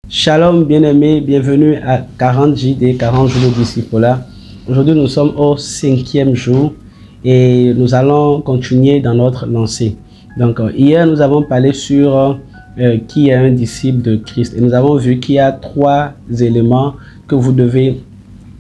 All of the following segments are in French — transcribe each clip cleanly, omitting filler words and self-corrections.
Shalom bien-aimés, bienvenue à 40 JD, 40 jours de disciple. Aujourd'hui nous sommes au 5e jour et nous allons continuer dans notre lancée. Donc hier nous avons parlé sur qui est un disciple de Christ et nous avons vu qu'il y a 3 éléments que vous devez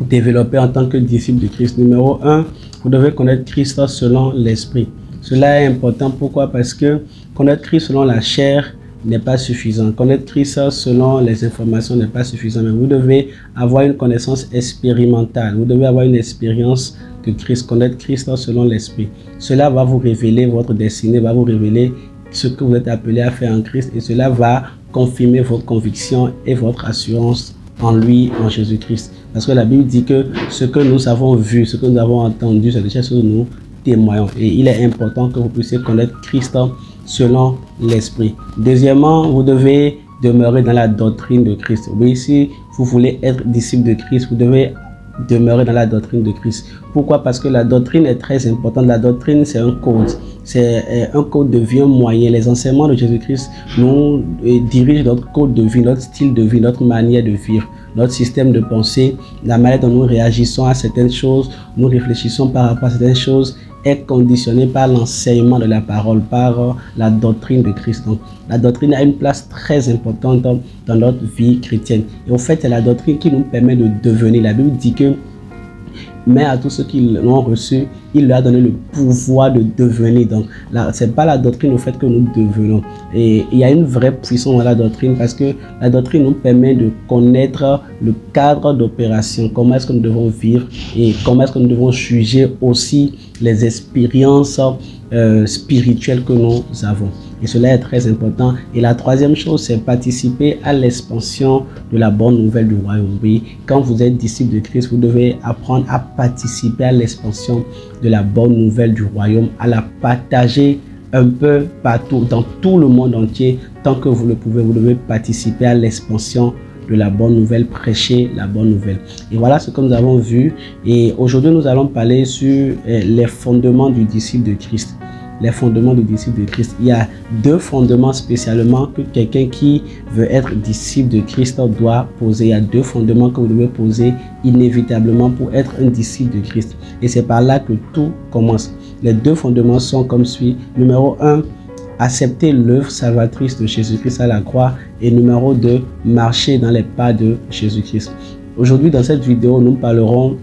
développer en tant que disciple de Christ. Numéro 1, vous devez connaître Christ selon l'esprit. Cela est important, pourquoi? Parce que connaître Christ selon la chair n'est pas suffisant. Connaître Christ selon les informations n'est pas suffisant, mais vous devez avoir une connaissance expérimentale. Vous devez avoir une expérience de Christ, connaître Christ selon l'esprit. Cela va vous révéler votre destinée, va vous révéler ce que vous êtes appelé à faire en Christ et cela va confirmer votre conviction et votre assurance en lui, en Jésus-Christ. Parce que la Bible dit que ce que nous avons vu, ce que nous avons entendu, c'est des choses que nous témoignons. Et il est important que vous puissiez connaître Christ selon l'esprit. Deuxièmement, vous devez demeurer dans la doctrine de Christ. Oui, si vous voulez être disciple de Christ, vous devez demeurer dans la doctrine de Christ. Pourquoi? Parce que la doctrine est très importante. La doctrine, c'est un code. C'est un code de vie, un moyen. Les enseignements de Jésus-Christ nous dirigent notre code de vie, notre style de vie, notre manière de vivre, notre système de pensée, la manière dont nous réagissons à certaines choses, nous réfléchissons par rapport à certaines choses, est conditionné par l'enseignement de la parole, par la doctrine de Christ. Donc, la doctrine a une place très importante dans notre vie chrétienne. Et en fait, c'est la doctrine qui nous permet de devenir. La Bible dit que, mais à tous ceux qui l'ont reçu, il leur a donné le pouvoir de devenir. Donc, ce n'est pas la doctrine au fait que nous devenons. Et il y a une vraie puissance dans la doctrine parce que la doctrine nous permet de connaître le cadre d'opération, comment est-ce que nous devons vivre et comment est-ce que nous devons juger aussi les expériences spirituelles que nous avons. Et cela est très important. Et la troisième chose, c'est participer à l'expansion de la bonne nouvelle du royaume. Oui, quand vous êtes disciple de Christ, vous devez apprendre à participer à l'expansion de la bonne nouvelle du royaume, à la partager un peu partout, dans tout le monde entier. Tant que vous le pouvez, vous devez participer à l'expansion de la bonne nouvelle, prêcher la bonne nouvelle. Et voilà ce que nous avons vu. Et aujourd'hui, nous allons parler sur les fondements du disciple de Christ. Les fondements du disciple de Christ. Il y a 2 fondements spécialement que quelqu'un qui veut être disciple de Christ doit poser. Il y a 2 fondements que vous devez poser inévitablement pour être un disciple de Christ. Et c'est par là que tout commence. Les 2 fondements sont comme suit. Numéro 1, accepter l'œuvre salvatrice de Jésus-Christ à la croix. Et numéro 2, marcher dans les pas de Jésus-Christ. Aujourd'hui, dans cette vidéo, nous parlerons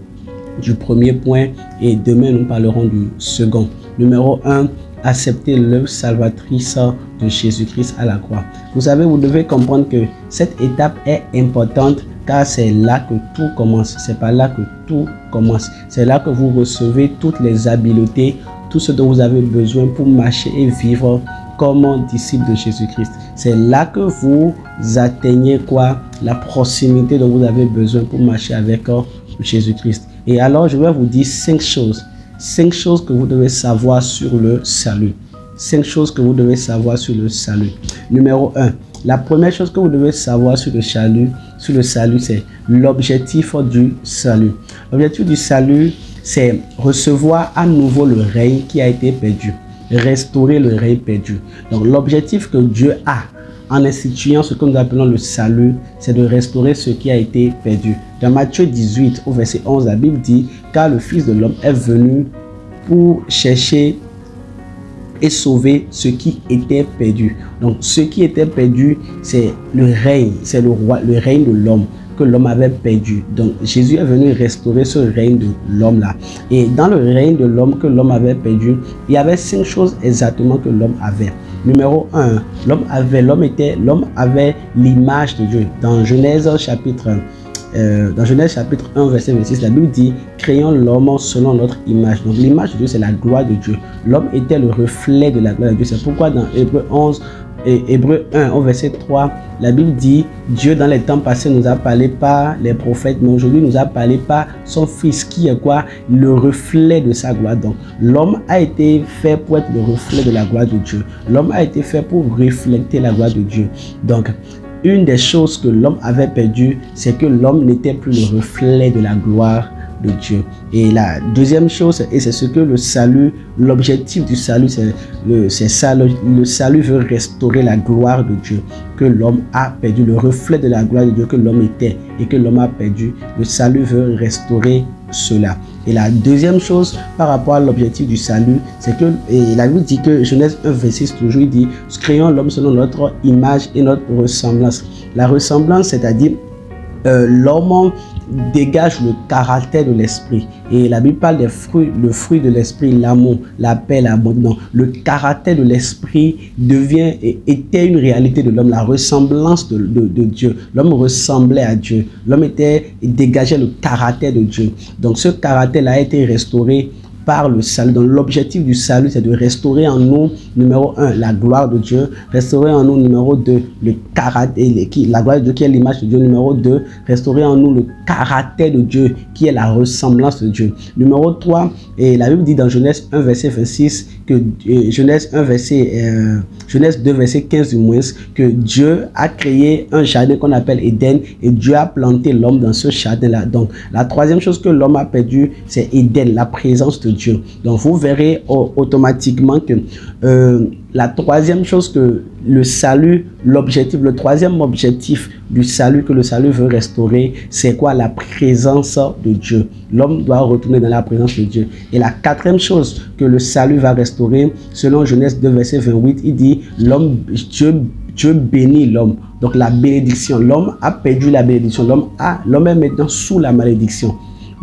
du premier point et demain, nous parlerons du second. Numéro 1, accepter l'œuvre salvatrice de Jésus-Christ à la croix. Vous savez, vous devez comprendre que cette étape est importante car c'est là que tout commence. C'est par là que tout commence. C'est là que vous recevez toutes les habiletés, tout ce dont vous avez besoin pour marcher et vivre comme disciple de Jésus-Christ. C'est là que vous atteignez quoi? La proximité dont vous avez besoin pour marcher avec Jésus-Christ. Et alors, je vais vous dire 5 choses. 5 choses que vous devez savoir sur le salut. 5 choses que vous devez savoir sur le salut. Numéro 1. La première chose que vous devez savoir sur le salut, c'est l'objectif du salut. L'objectif du salut, c'est recevoir à nouveau le règne qui a été perdu. Restaurer le règne perdu. Donc, l'objectif que Dieu a en instituant ce que nous appelons le salut, c'est de restaurer ce qui a été perdu. Dans Matthieu 18, au verset 11, la Bible dit « Car le Fils de l'homme est venu pour chercher et sauver ce qui était perdu. » Donc, ce qui était perdu, c'est le règne, c'est le règne de l'homme que l'homme avait perdu. Donc, Jésus est venu restaurer ce règne de l'homme-là. Et dans le règne de l'homme que l'homme avait perdu, il y avait 5 choses exactement que l'homme avait. Numéro 1, l'homme avait l'image de Dieu. Dans Genèse chapitre 1, verset 26, la Bible dit « Créons l'homme selon notre image ». Donc l'image de Dieu, c'est la gloire de Dieu. L'homme était le reflet de la gloire de Dieu. C'est pourquoi dans Hébreux 1, au verset 3, la Bible dit « Dieu dans les temps passés nous a parlé par les prophètes, mais aujourd'hui nous a parlé par son Fils qui est quoi? Le reflet de sa gloire. » Donc l'homme a été fait pour être le reflet de la gloire de Dieu. L'homme a été fait pour refléter la gloire de Dieu. Donc une des choses que l'homme avait perdu, c'est que l'homme n'était plus le reflet de la gloire de Dieu. Et la deuxième chose, et c'est ce que le salut, l'objectif du salut, c'est ça, le salut veut restaurer la gloire de Dieu que l'homme a perdu, le reflet de la gloire de Dieu que l'homme était et que l'homme a perdu. Le salut veut restaurer cela. Et la deuxième chose par rapport à l'objectif du salut, c'est que, et la Bible dit que Genèse 1, verset 6, toujours, il dit, créons l'homme selon notre image et notre ressemblance. La ressemblance, c'est-à-dire l'homme dégage le caractère de l'esprit. Et la Bible parle des fruits, le fruit de l'esprit, l'amour, la paix, la bonté. Non, le caractère de l'esprit était une réalité de l'homme, la ressemblance de Dieu. L'homme ressemblait à Dieu. L'homme dégageait le caractère de Dieu. Donc ce caractère a été restauré par le salut. Donc l'objectif du salut, c'est de restaurer en nous, numéro 1, la gloire de Dieu, restaurer en nous, numéro 2, le caractère, la gloire de Dieu qui est l'image de Dieu, numéro 2, restaurer en nous le caractère de Dieu qui est la ressemblance de Dieu. Numéro 3, et la Bible dit dans Genèse 1, verset 26, que Genèse 2, verset 15 du moins, que Dieu a créé un jardin qu'on appelle Éden et Dieu a planté l'homme dans ce jardin-là. Donc la troisième chose que l'homme a perdu, c'est Éden, la présence de Dieu. Donc vous verrez automatiquement que la troisième chose que le salut, le troisième objectif du salut que le salut veut restaurer, c'est quoi? La présence de Dieu. L'homme doit retourner dans la présence de Dieu. Et la quatrième chose que le salut va restaurer, selon Genèse 2, verset 28, il dit, Dieu bénit l'homme. Donc la bénédiction, l'homme a perdu la bénédiction. L'homme est maintenant sous la malédiction.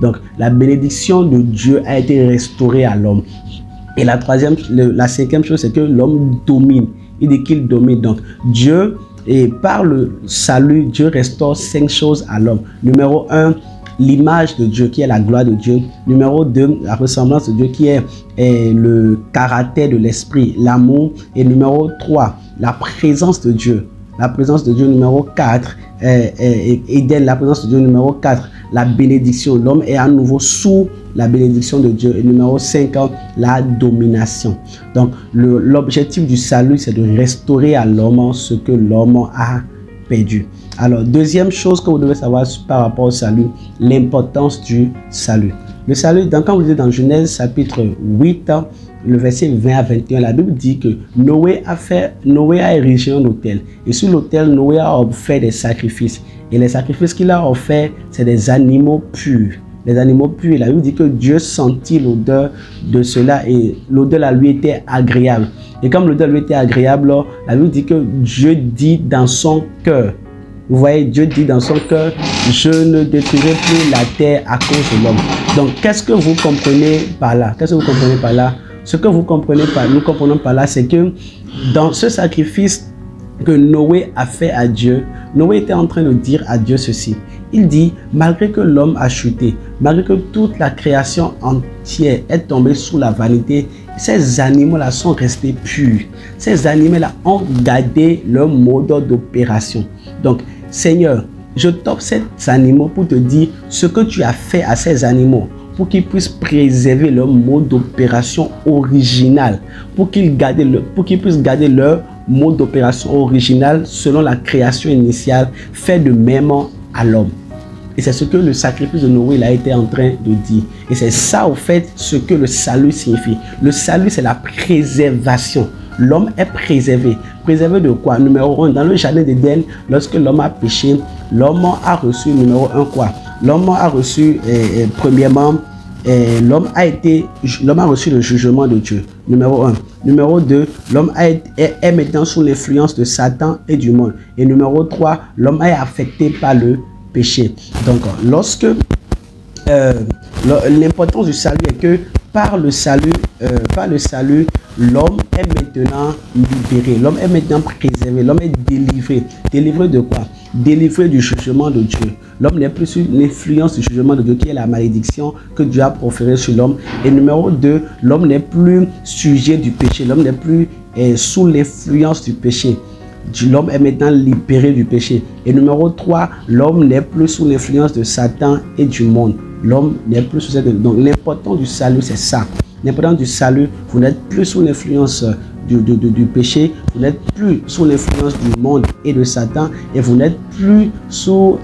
Donc la bénédiction de Dieu a été restaurée à l'homme. Et la cinquième chose, c'est que l'homme domine. Il dit qu'il domine. Donc Dieu, et par le salut, Dieu restaure 5 choses à l'homme. Numéro 1, l'image de Dieu qui est la gloire de Dieu. Numéro 2, la ressemblance de Dieu qui est le caractère de l'esprit, l'amour. Et numéro 3, la présence de Dieu. La présence de Dieu. Numéro 4, Éden, la présence de Dieu. Numéro 4, la bénédiction. L'homme est à nouveau sous la bénédiction de Dieu. Et numéro 5, la domination. Donc l'objectif du salut, c'est de restaurer à l'homme ce que l'homme a perdu. Alors deuxième chose que vous devez savoir par rapport au salut, l'importance du salut. Le salut, quand vous lisez dans Genèse chapitre 8, le verset 20 à 21, la Bible dit que Noé a érigé un autel. Et sur l'autel, Noé a offert des sacrifices. Et les sacrifices qu'il a offerts, c'est des animaux purs. Les animaux purs. La Bible dit que Dieu sentit l'odeur de cela et l'odeur lui était agréable. Et comme l'odeur lui était agréable, la Bible dit que Dieu dit dans son cœur. Vous voyez, Dieu dit dans son cœur, je ne détruirai plus la terre à cause de l'homme. Donc, qu'est-ce que vous comprenez par là? Qu'est-ce que vous comprenez par là? Ce que vous comprenez par, nous comprenons par là, c'est que dans ce sacrifice que Noé a fait à Dieu, Noé était en train de dire à Dieu ceci. Il dit, malgré que l'homme a chuté, malgré que toute la création entière est tombée sous la vanité, ces animaux-là sont restés purs. Ces animaux-là ont gardé leur mode d'opération. Donc, Seigneur, je t'offre ces animaux pour te dire ce que tu as fait à ces animaux, pour qu'ils puissent préserver leur mode d'opération original, pour qu'ils puissent garder leur mode d'opération original selon la création initiale, fait de même à l'homme. Et c'est ce que le sacrifice de Noé a été en train de dire. Et c'est ça, au fait, ce que le salut signifie. Le salut, c'est la préservation. L'homme est préservé. Préservé de quoi? Numéro 1, dans le jardin d'Éden, lorsque l'homme a péché, l'homme a reçu, numéro 1, quoi? L'homme a reçu, premièrement, l'homme a reçu le jugement de Dieu. Numéro 1. Numéro 2, l'homme est maintenant sous l'influence de Satan et du monde. Et numéro 3, l'homme est affecté par le péché. Donc, l'importance du salut est que par le salut, l'homme est maintenant libéré, l'homme est maintenant préservé, l'homme est délivré. Délivré de quoi? Délivré du jugement de Dieu. L'homme n'est plus sous l'influence du jugement de Dieu qui est la malédiction que Dieu a proférée sur l'homme. Et numéro 2, l'homme n'est plus sujet du péché, l'homme n'est plus sous l'influence du péché. L'homme est maintenant libéré du péché. Et numéro 3, l'homme n'est plus sous l'influence de Satan et du monde. L'homme n'est plus sous cette... Donc l'important du salut, c'est ça. L'important du salut, vous n'êtes plus sous l'influence du péché, vous n'êêtes plus sous l'influence du monde et de Satan, et vous n'êtes plus sous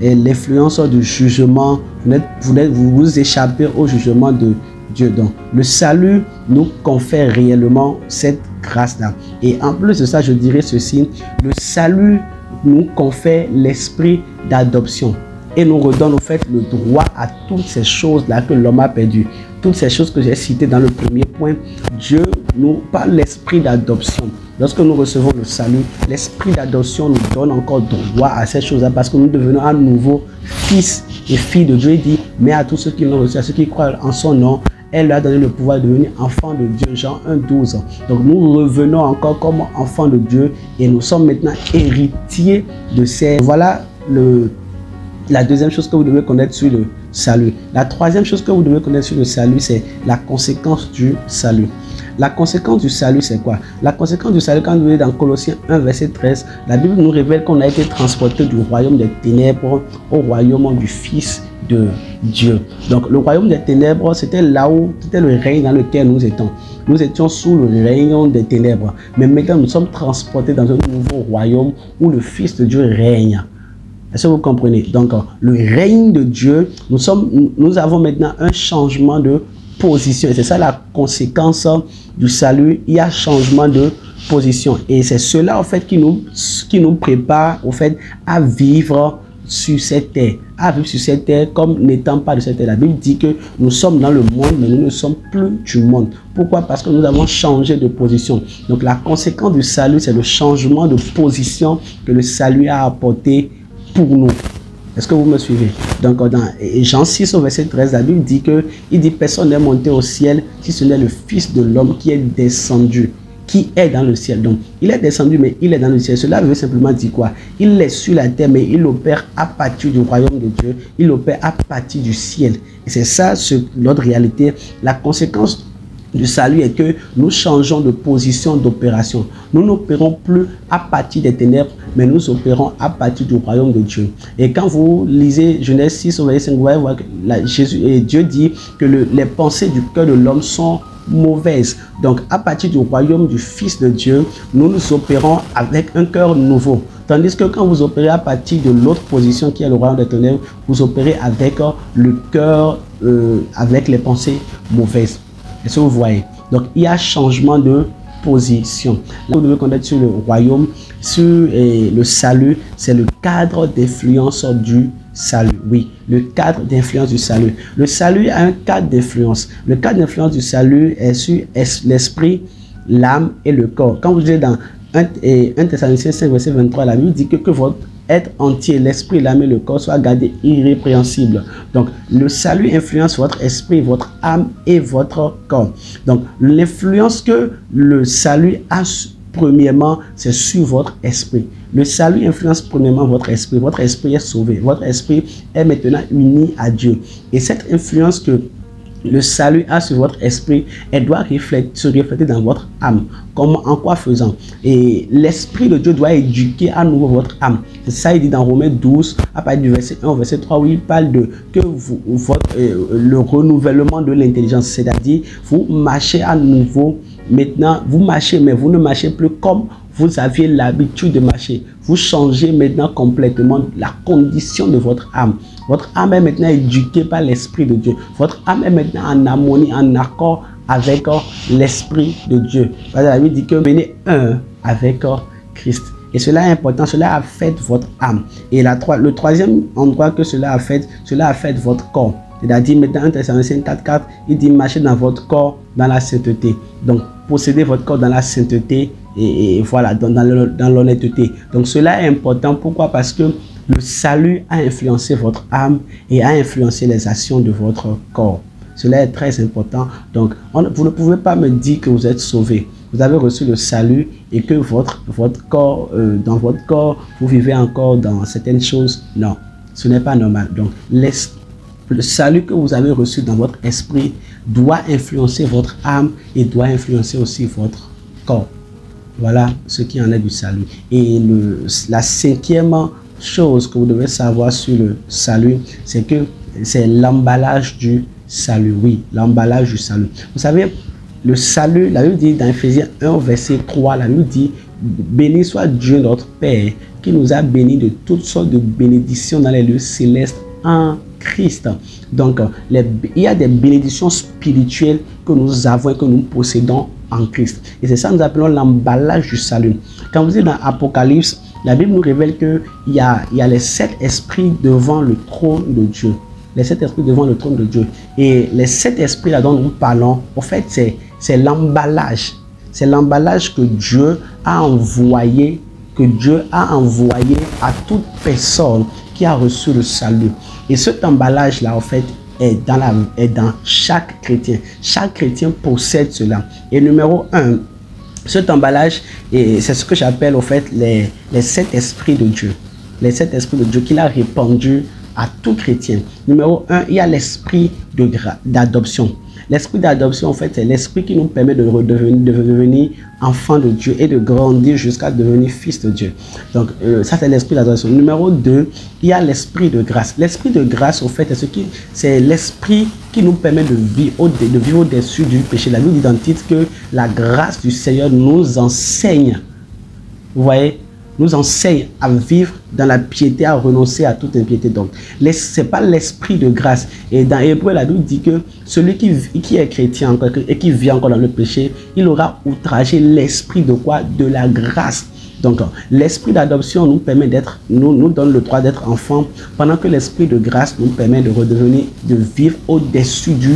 l'influence du jugement, vous échappez au jugement de Dieu. Donc, le salut nous confère réellement cette grâce-là. Et en plus de ça, je dirais ceci, le salut nous confère l'esprit d'adoption et nous redonne au fait le droit à toutes ces choses-là que l'homme a perdues. Toutes ces choses que j'ai citées dans le premier point, Dieu nous parle l'esprit d'adoption. Lorsque nous recevons le salut, l'esprit d'adoption nous donne encore droit à ces choses-là parce que nous devenons à nouveau fils et filles de Dieu. Il dit, mais à tous ceux qui l'ont reçu, à ceux qui croient en son nom, elle leur a donné le pouvoir de devenir enfant de Dieu. Jean 1,12. Donc nous revenons encore comme enfants de Dieu et nous sommes maintenant héritiers de ces... Voilà la deuxième chose que vous devez connaître sur le salut. La troisième chose que vous devez connaître sur le salut, c'est la conséquence du salut. La conséquence du salut, c'est quoi? La conséquence du salut, quand vous voyez dans Colossiens 1, verset 13, la Bible nous révèle qu'on a été transporté du royaume des ténèbres au royaume du Fils de Dieu. Donc le royaume des ténèbres, c'était là où, c'était le règne dans lequel nous étions. Nous étions sous le règne des ténèbres. Mais maintenant, nous sommes transportés dans un nouveau royaume où le Fils de Dieu règne. Est-ce que vous comprenez? Donc, le règne de Dieu, nous avons maintenant un changement de position. Et c'est ça la conséquence du salut. Il y a changement de position. Et c'est cela, en fait, qui nous prépare, au fait, à vivre sur cette terre. À vivre sur cette terre comme n'étant pas de cette terre. La Bible dit que nous sommes dans le monde, mais nous ne sommes plus du monde. Pourquoi? Parce que nous avons changé de position. Donc, la conséquence du salut, c'est le changement de position que le salut a apporté pour nous. Est-ce que vous me suivez? Donc, dans Jean 6 au verset 13, la Bible dit que personne n'est monté au ciel si ce n'est le Fils de l'homme qui est descendu, qui est dans le ciel. Donc, il est descendu, mais il est dans le ciel. Cela veut simplement dire quoi? Il est sur la terre, mais il opère à partir du royaume de Dieu. Il opère à partir du ciel. Et c'est ça, notre réalité. La conséquence du salut est que nous changeons de position d'opération. Nous n'opérons plus à partir des ténèbres, mais nous opérons à partir du royaume de Dieu. Et quand vous lisez Genèse 6, au verset 5, vous voyez que Dieu dit que les pensées du cœur de l'homme sont mauvaises. Donc, à partir du royaume du Fils de Dieu, nous opérons avec un cœur nouveau. Tandis que quand vous opérez à partir de l'autre position qui est le royaume des ténèbres, vous opérez avec le cœur, avec les pensées mauvaises. Est-ce que vous voyez? Donc, il y a changement de position. Là, vous devez connaître sur le royaume, sur le salut, c'est le cadre d'influence du salut. Oui, le cadre d'influence du salut. Le salut a un cadre d'influence. Le cadre d'influence du salut est sur l'esprit, l'âme et le corps. Quand vous êtes dans 1 Thessaloniciens 5, verset 23, la Bible dit que votre être entier, l'esprit, l'âme et le corps soient gardés irrépréhensibles. Donc, le salut influence votre esprit, votre âme et votre corps. Donc, l'influence que le salut a, premièrement, c'est sur votre esprit. Le salut influence premièrement votre esprit. Votre esprit est sauvé. Votre esprit est maintenant uni à Dieu. Et cette influence que le salut a sur votre esprit, elle doit se refléter dans votre âme. Comment, en quoi faisant? Et l'esprit de Dieu doit éduquer à nouveau votre âme. C'est ça, il dit dans Romains 12, à partir du verset 1 au verset 3, où il parle de que le renouvellement de l'intelligence, c'est-à-dire vous marchez à nouveau. Maintenant, vous marchez, mais vous ne marchez plus comme vous aviez l'habitude de marcher. Vous changez maintenant complètement la condition de votre âme. Votre âme est maintenant éduquée par l'Esprit de Dieu. Votre âme est maintenant en harmonie, en accord avec l'Esprit de Dieu. La Bible dit que venez un avec Christ. Et cela est important, cela affecte votre âme. Et le troisième endroit que cela affecte votre corps. C'est-à-dire, maintenant, 1 Thessaloniciens 4,4, il dit marcher dans votre corps dans la sainteté. Donc, posséder votre corps dans la sainteté et voilà, dans l'honnêteté. Donc, cela est important. Pourquoi? Parce que le salut a influencé votre âme et a influencé les actions de votre corps. Cela est très important. Donc, vous ne pouvez pas me dire que vous êtes sauvé. Vous avez reçu le salut et que votre corps, dans votre corps, vous vivez encore dans certaines choses. Non, ce n'est pas normal. Donc, le salut que vous avez reçu dans votre esprit doit influencer votre âme et doit influencer aussi votre corps. Voilà ce qui en est du salut. Et la cinquième chose que vous devez savoir sur le salut, c'est que c'est l'emballage du salut. Oui, l'emballage du salut. Vous savez, le salut, la Bible dit dans Ephésiens 1, verset 3, la Bible dit, béni soit Dieu notre Père, qui nous a bénis de toutes sortes de bénédictions dans les lieux célestes en Christ. Donc, il y a des bénédictions spirituelles que nous avons et que nous possédons en Christ. Et c'est ça que nous appelons l'emballage du salut. Quand vous êtes dans Apocalypse, la Bible nous révèle qu'il y a les 7 esprits devant le trône de Dieu. Les 7 esprits devant le trône de Dieu. Et les 7 esprits là dont nous parlons, en fait, c'est l'emballage. C'est l'emballage que Dieu a envoyé, à toute personne qui a reçu le salut. Et cet emballage-là, en fait, est dans chaque chrétien. Chaque chrétien possède cela. Et numéro 1, cet emballage, c'est ce que j'appelle, en fait, les 7 esprits de Dieu. Les 7 esprits de Dieu qu'il a répandus à tout chrétien. Numéro 1, il y a l'esprit d'adoption. L'esprit d'adoption, en fait, c'est l'esprit qui nous permet de devenir enfant de Dieu et de grandir jusqu'à devenir fils de Dieu. Donc, ça, c'est l'esprit d'adoption. Numéro 2, il y a l'esprit de grâce. L'esprit de grâce, en fait, c'est l'esprit qui nous permet de vivre au-dessus du péché. La Bible dit dans le titre que la grâce du Seigneur nous enseigne. Vous voyez? Nous enseigne à vivre dans la piété, à renoncer à toute impiété. Donc, ce n'est pas l'esprit de grâce. Et dans Hébreu, la Bible dit que celui qui est chrétien encore, et qui vit encore dans le péché, il aura outragé l'esprit de quoi? De la grâce. Donc, l'esprit d'adoption nous permet nous donne le droit d'être enfant, pendant que l'esprit de grâce nous permet de vivre au-dessus du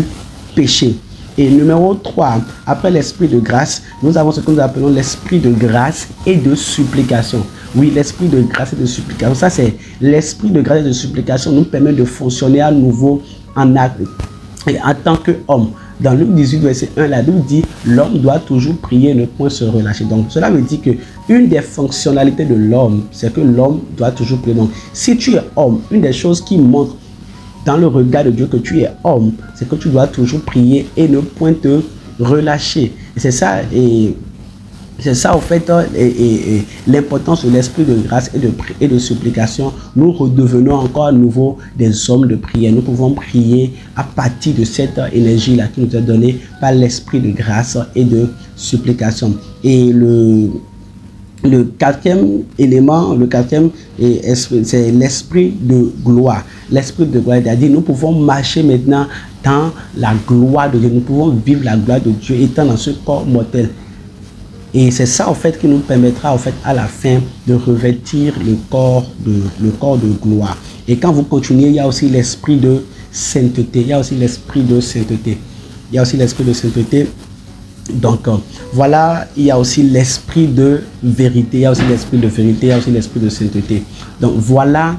péché. Et numéro 3, après l'esprit de grâce, nous avons ce que nous appelons l'esprit de grâce et de supplication. Oui, l'esprit de grâce et de supplication. Ça, c'est l'esprit de grâce et de supplication nous permet de fonctionner à nouveau en tant qu'homme. Dans Luc 18, verset 1, la Bible dit « L'homme doit toujours prier et ne point se relâcher ». Donc, cela veut dire qu'une des fonctionnalités de l'homme, c'est que l'homme doit toujours prier. Donc, si tu es homme, une des choses qui montre dans le regard de Dieu que tu es homme, c'est que tu dois toujours prier et ne point te relâcher. Et c'est ça, en fait, l'importance de l'esprit de grâce et de supplication. Nous redevenons encore à nouveau des hommes de prière. Nous pouvons prier à partir de cette énergie-là qui nous est donnée par l'esprit de grâce et de supplication. Et le quatrième élément, c'est l'esprit de gloire. L'esprit de gloire, c'est-à-dire nous pouvons marcher maintenant dans la gloire de Dieu. Nous pouvons vivre la gloire de Dieu étant dans ce corps mortel. Et c'est ça, en fait, qui nous permettra, en fait, à la fin, de revêtir le corps de gloire. Et quand vous continuez, il y a aussi l'esprit de sainteté. Il y a aussi l'esprit de sainteté. Il y a aussi l'esprit de sainteté. Donc, voilà, il y a aussi l'esprit de vérité. Il y a aussi l'esprit de vérité. Il y a aussi l'esprit de sainteté. Donc, voilà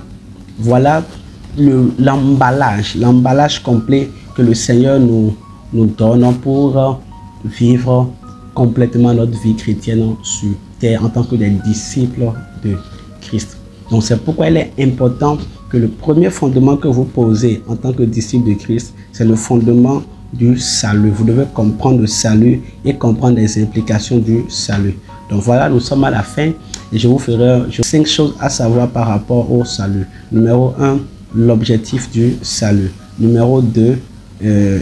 l'emballage complet que le Seigneur nous donne pour vivre complètement notre vie chrétienne sur terre en tant que des disciples de Christ. Donc, c'est pourquoi il est important que le premier fondement que vous posez en tant que disciple de Christ, c'est le fondement du salut. Vous devez comprendre le salut et comprendre les implications du salut. Donc voilà, nous sommes à la fin et je vous ferai 5 choses à savoir par rapport au salut. Numéro 1, l'objectif du salut. Numéro 2,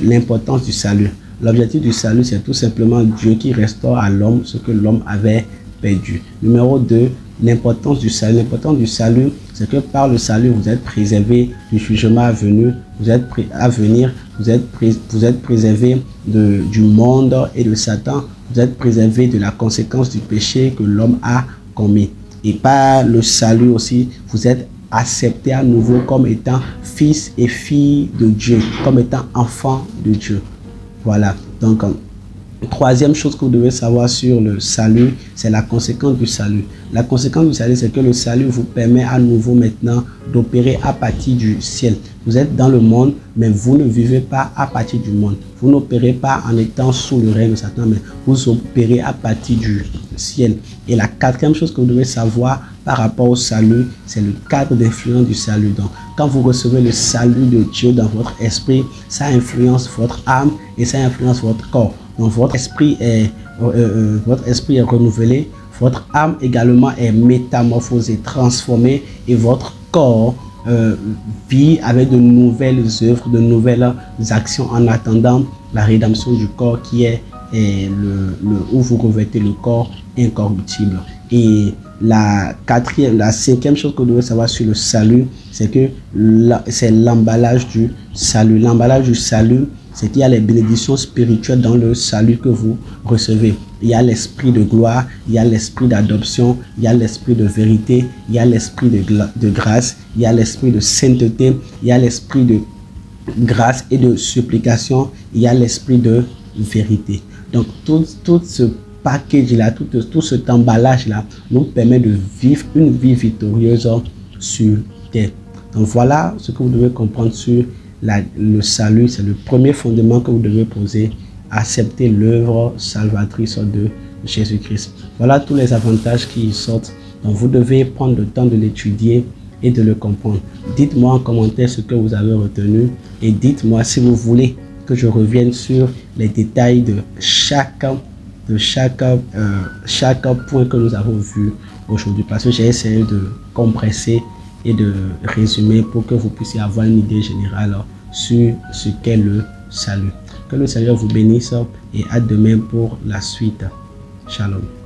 l'importance du salut. L'objectif du salut, c'est tout simplement Dieu qui restaure à l'homme ce que l'homme avait perdu. Numéro 2, l'importance du salut. L'importance du salut, c'est que par le salut, vous êtes préservé du jugement à venir. Vous êtes préservé du monde et de Satan. Vous êtes préservé de la conséquence du péché que l'homme a commis. Et par le salut aussi, vous êtes accepté à nouveau comme étant fils et filles de Dieu, comme étant enfants de Dieu. Voilà. Donc, troisième chose que vous devez savoir sur le salut, c'est la conséquence du salut. La conséquence du salut, c'est que le salut vous permet à nouveau maintenant d'opérer à partir du ciel. Vous êtes dans le monde, mais vous ne vivez pas à partir du monde. Vous n'opérez pas en étant sous le règne de Satan, mais vous opérez à partir du ciel. Et la quatrième chose que vous devez savoir par rapport au salut, c'est le cadre d'influence du salut. Donc, quand vous recevez le salut de Dieu dans votre esprit, ça influence votre âme et ça influence votre corps. Donc, votre esprit est renouvelé, votre âme également est métamorphosée, transformée et votre corps vit avec de nouvelles œuvres, de nouvelles actions en attendant la rédemption du corps qui est où vous revêtez le corps incorruptible. Et la cinquième chose que vous devez savoir sur le salut, c'est que c'est l'emballage du salut. L'emballage du salut, c'est qu'il y a les bénédictions spirituelles dans le salut que vous recevez. Il y a l'esprit de gloire, il y a l'esprit d'adoption, il y a l'esprit de vérité, il y a l'esprit de grâce, il y a l'esprit de sainteté, il y a l'esprit de grâce et de supplication, il y a l'esprit de vérité. Donc tout ce package-là, tout cet emballage-là nous permet de vivre une vie victorieuse sur terre. Donc voilà ce que vous devez comprendre sur le salut. C'est le premier fondement que vous devez poser. Accepter l'œuvre salvatrice de Jésus-Christ. Voilà tous les avantages qui y sortent. Donc vous devez prendre le temps de l'étudier et de le comprendre. Dites-moi en commentaire ce que vous avez retenu et dites-moi si vous voulez que je revienne sur les détails de chaque point que nous avons vu aujourd'hui, parce que j'ai essayé de compresser et de résumer pour que vous puissiez avoir une idée générale sur ce qu'est le salut. Que le Seigneur vous bénisse et à demain pour la suite. Shalom.